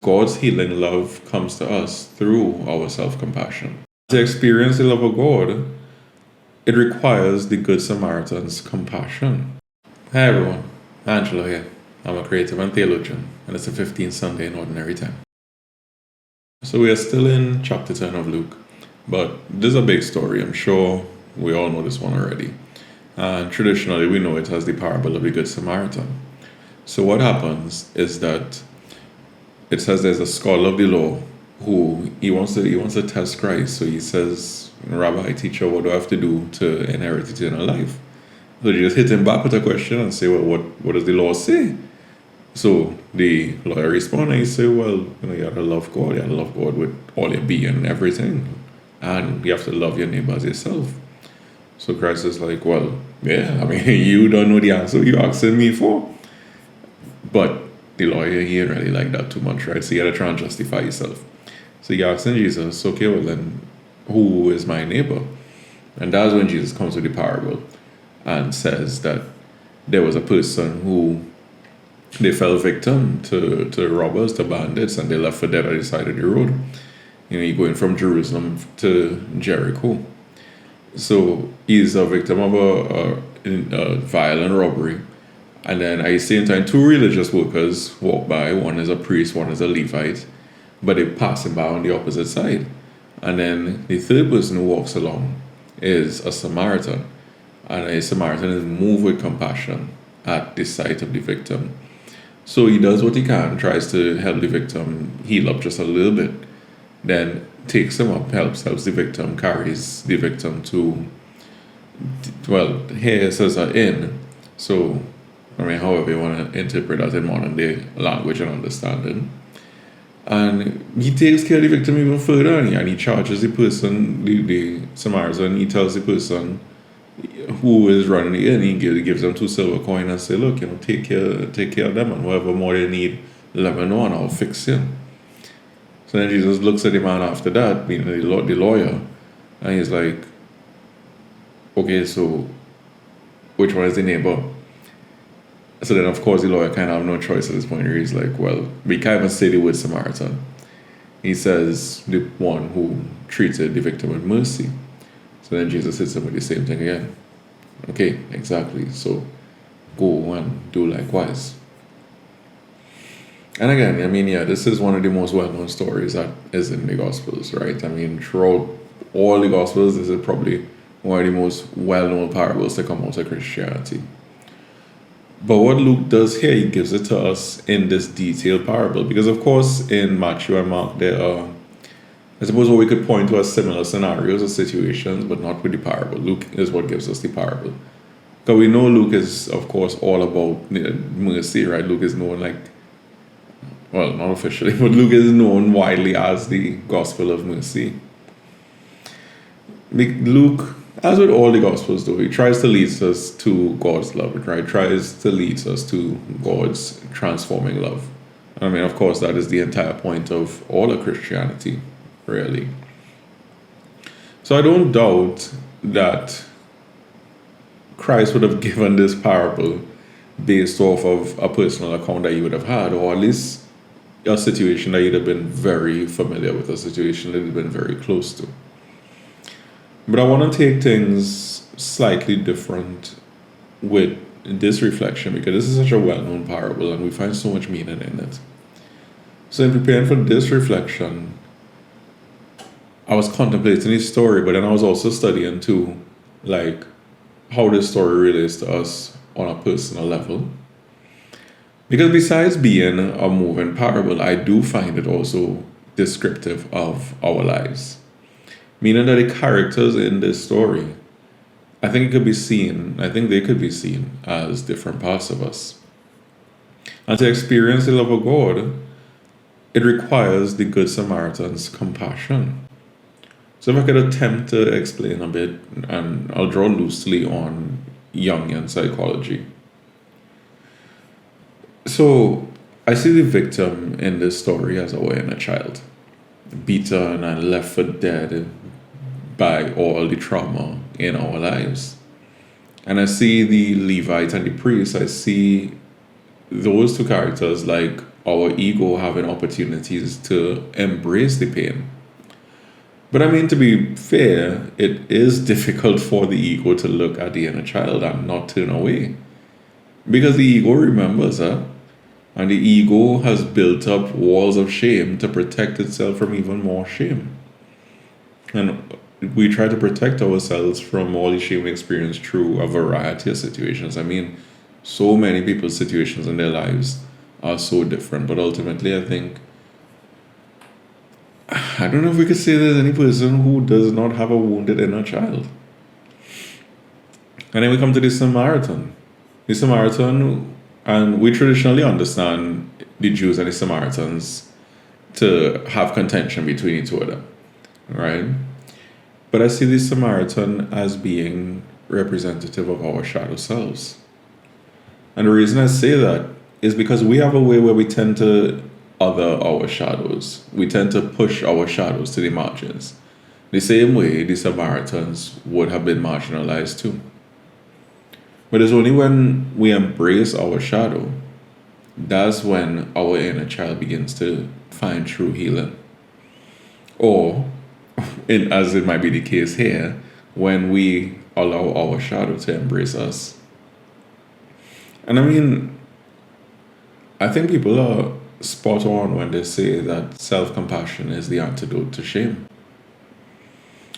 God's healing love comes to us through our self-compassion. To experience the love of God, it requires the Good Samaritan's compassion. Hi everyone, Angelo here. I'm a creative and theologian, and it's the 15th Sunday in Ordinary Time. So we are still in chapter 10 of Luke, but this is a big story. I'm sure we all know this one already. And traditionally, we know it as the parable of the Good Samaritan. So what happens is that it says there's a scholar of the law who he wants to test Christ. So he says, "Rabbi, teacher, what do I have to do to inherit eternal life?" So you just hit him back with a question and say, "Well, what does the law say?" So the lawyer responds and he say, "Well, you have to love God. You have to love God with all your being and everything, and you have to love your neighbor as yourself." So Christ is like, "Well, yeah, I mean, you don't know the answer you're asking me for." But the lawyer, he didn't really like that too much, right? So you gotta try and justify yourself. So he asks Jesus, "Okay, well then, who is my neighbor?" And that's when Jesus comes with the parable and says that there was a person who they fell victim to robbers, to bandits, and they left for dead at the side of the road. You're going from Jerusalem to Jericho. So he's a victim of a violent robbery. And then at the same time, two religious workers walk by. One is a priest, one is a Levite, but they pass him by on the opposite side. And then the third person who walks along is a Samaritan. And a Samaritan is moved with compassion at the sight of the victim. So he does what he can, tries to help the victim heal up just a little bit, then takes him up, helps the victim, carries the victim to, well, here it says an inn. So, I mean, however you want to interpret that in modern day language and understanding. And he takes care of the victim even further, and he charges the person, the Samaritan, he tells the person who is running the inn, he gives them 2 silver coins and say, "Look, take care of them, and whatever more they need, let me know and I'll fix it." So then Jesus looks at the man after that, being the lawyer, and he's like, "Okay, so which one is the neighbor?" So then, of course, the lawyer kind of have no choice at this point. He's like, "Well, we can't even say the word Samaritan." He says, "The one who treated the victim with mercy." So then Jesus hits him with the same thing again. "Okay, exactly. So go and do likewise." And again, I mean, yeah, this is one of the most well-known stories that is in the Gospels, right? I mean, throughout all the Gospels, this is probably one of the most well-known parables to come out of Christianity. But what Luke does here, he gives it to us in this detailed parable. Because, of course, in Matthew and Mark, there are, I suppose, what we could point to as similar scenarios or situations, but not with the parable. Luke is what gives us the parable. Because we know Luke is, of course, all about mercy, right? Luke is known well, not officially, but Luke is known widely as the Gospel of Mercy. Luke, as with all the Gospels though, he tries to lead us to God's love, right? Tries to lead us to God's transforming love. I mean, of course, that is the entire point of all of Christianity, really. So I don't doubt that Christ would have given this parable based off of a personal account that you would have had, or at least a situation that you'd have been very familiar with, a situation that you'd been very close to. But I want to take things slightly different with this reflection, because this is such a well-known parable and we find so much meaning in it. So in preparing for this reflection, I was contemplating this story, but then I was also studying too, like, how this story relates to us on a personal level. Because besides being a moving parable, I do find it also descriptive of our lives. Meaning that the characters in this story, I think they could be seen as different parts of us. And to experience the love of God, it requires the Good Samaritan's compassion. So if I could attempt to explain a bit, and I'll draw loosely on Jungian psychology. So I see the victim in this story as a child, beaten and left for dead by all the trauma in our lives. And I see the Levite and the priest, I see those two characters like our ego having opportunities to embrace the pain. But I mean, to be fair, it is difficult for the ego to look at the inner child and not turn away. Because the ego remembers her, and the ego has built up walls of shame to protect itself from even more shame. And we try to protect ourselves from all the shame we experience through a variety of situations. I mean, so many people's situations in their lives are so different, but ultimately, I don't know if we could say there's any person who does not have a wounded inner child. And then we come to the Samaritan. The Samaritan, and we traditionally understand the Jews and the Samaritans to have contention between the two of them, right? But I see the Samaritan as being representative of our shadow selves. And the reason I say that is because we have a way where we tend to other our shadows. We tend to push our shadows to the margins. The same way the Samaritans would have been marginalized too. But it's only when we embrace our shadow, that's when our inner child begins to find true healing. Or, as it might be the case here, when we allow our shadow to embrace us. And I mean, I think people are spot on when they say that self-compassion is the antidote to shame.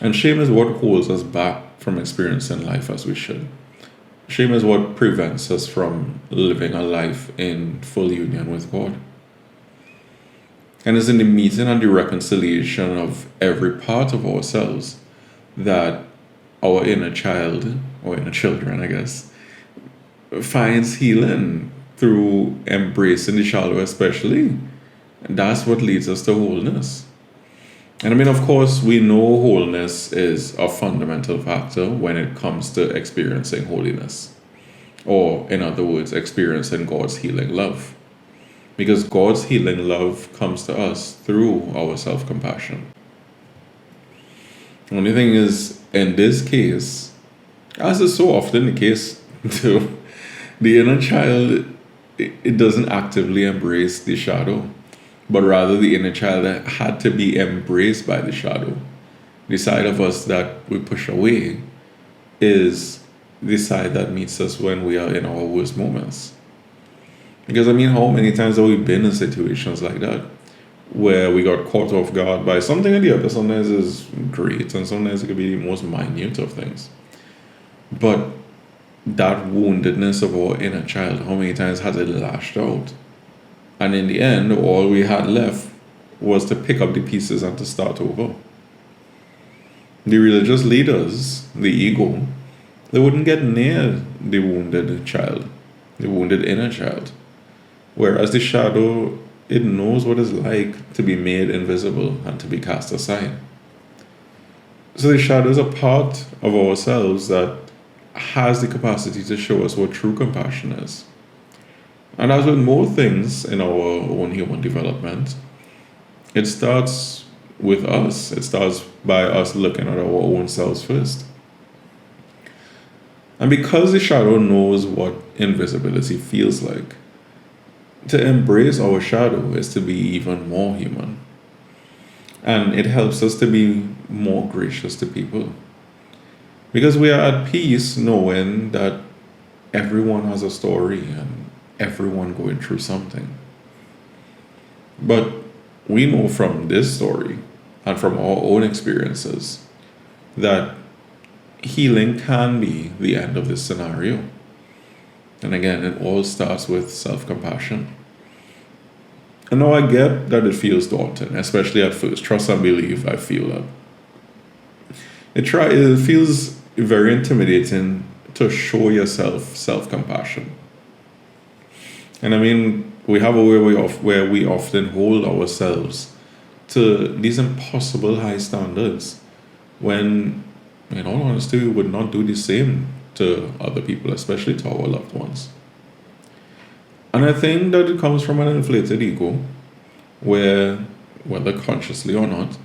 And shame is what holds us back from experiencing life as we should. Shame is what prevents us from living a life in full union with God. And it's in the meeting and the reconciliation of every part of ourselves that our inner child, or inner children, I guess, finds healing through embracing the shadow especially. And that's what leads us to wholeness. And I mean, of course, we know wholeness is a fundamental factor when it comes to experiencing holiness. Or, in other words, experiencing God's healing love. Because God's healing love comes to us through our self-compassion. The only thing is, in this case, as is so often the case too, the inner child, it doesn't actively embrace the shadow, but rather the inner child had to be embraced by the shadow. The side of us that we push away is the side that meets us when we are in our worst moments. Because I mean, how many times have we been in situations like that where we got caught off guard by something or the other? Sometimes it's great, and sometimes it could be the most minute of things. But that woundedness of our inner child, how many times has it lashed out? And in the end, all we had left was to pick up the pieces and to start over. The religious leaders, the ego, they wouldn't get near the wounded child, the wounded inner child. Whereas the shadow, it knows what it's like to be made invisible and to be cast aside. So the shadow is a part of ourselves that has the capacity to show us what true compassion is. And as with more things in our own human development, it starts with us. It starts by us looking at our own selves first. And because the shadow knows what invisibility feels like, to embrace our shadow is to be even more human. And it helps us to be more gracious to people. Because we are at peace knowing that everyone has a story and everyone going through something. But we know from this story and from our own experiences that healing can be the end of this scenario. And again, it all starts with self-compassion. And now I get that it feels daunting, especially at first. Trust and believe, I feel that. It feels very intimidating to show yourself self-compassion. And I mean, we have a way where we often hold ourselves to these impossible high standards when, in all honesty, we would not do the same to other people, especially to our loved ones. And I think that it comes from an inflated ego where, whether consciously or not,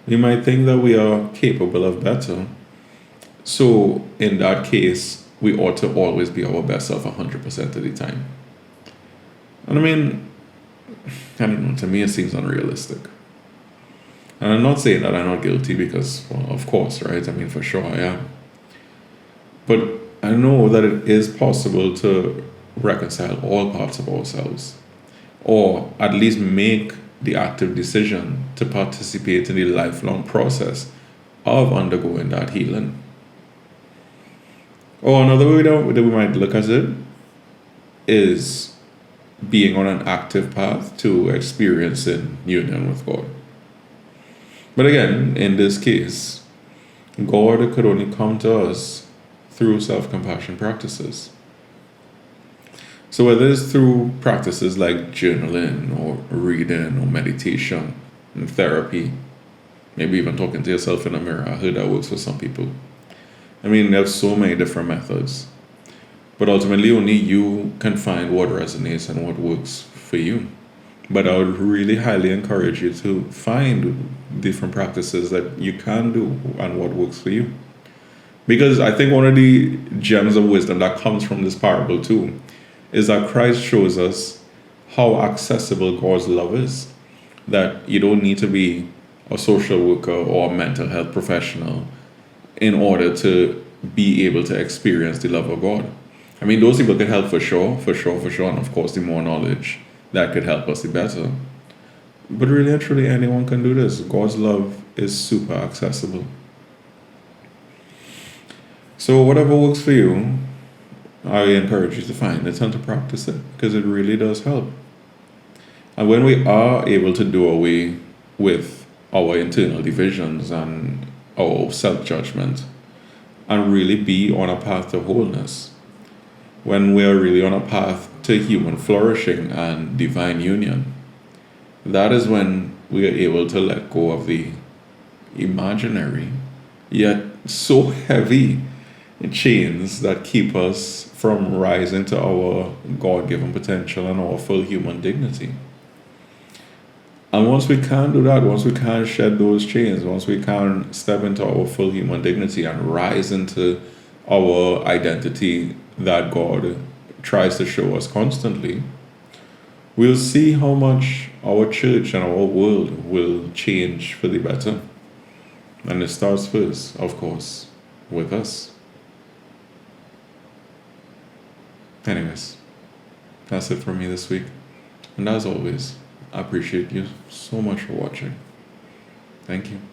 we might think that we are capable of better. So in that case, we ought to always be our best self 100% of the time. And I mean, I don't know, to me it seems unrealistic. And I'm not saying that I'm not guilty because, well, of course, right? I mean, for sure I am. But I know that it is possible to reconcile all parts of ourselves, or at least make the active decision to participate in the lifelong process of undergoing that healing. Or another way that we might look at it is being on an active path to experiencing union with God. But again, in this case, God could only come to us through self compassion practices. So, whether it's through practices like journaling or reading or meditation and therapy, maybe even talking to yourself in a mirror, I heard that works for some people. I mean, there's so many different methods, but ultimately, only you can find what resonates and what works for you. But I would really highly encourage you to find different practices that you can do and what works for you. Because I think one of the gems of wisdom that comes from this parable too is that Christ shows us how accessible God's love is. That you don't need to be a social worker or a mental health professional in order to be able to experience the love of God. I mean, those people can help for sure, for sure, for sure. And of course, the more knowledge that could help us, the better. But really and truly, anyone can do this. God's love is super accessible. So, whatever works for you, I encourage you to find it and to practice it because it really does help. And when we are able to do away with our internal divisions and our self judgment and really be on a path to wholeness, when we are really on a path to human flourishing and divine union, that is when we are able to let go of the imaginary yet so heavy chains that keep us from rising to our God-given potential and our full human dignity. And once we can do that, once we can shed those chains, once we can step into our full human dignity and rise into our identity that God tries to show us constantly, we'll see how much our church and our world will change for the better. And it starts first, of course, with us. Anyways, that's it for me this week. And as always, I appreciate you so much for watching. Thank you.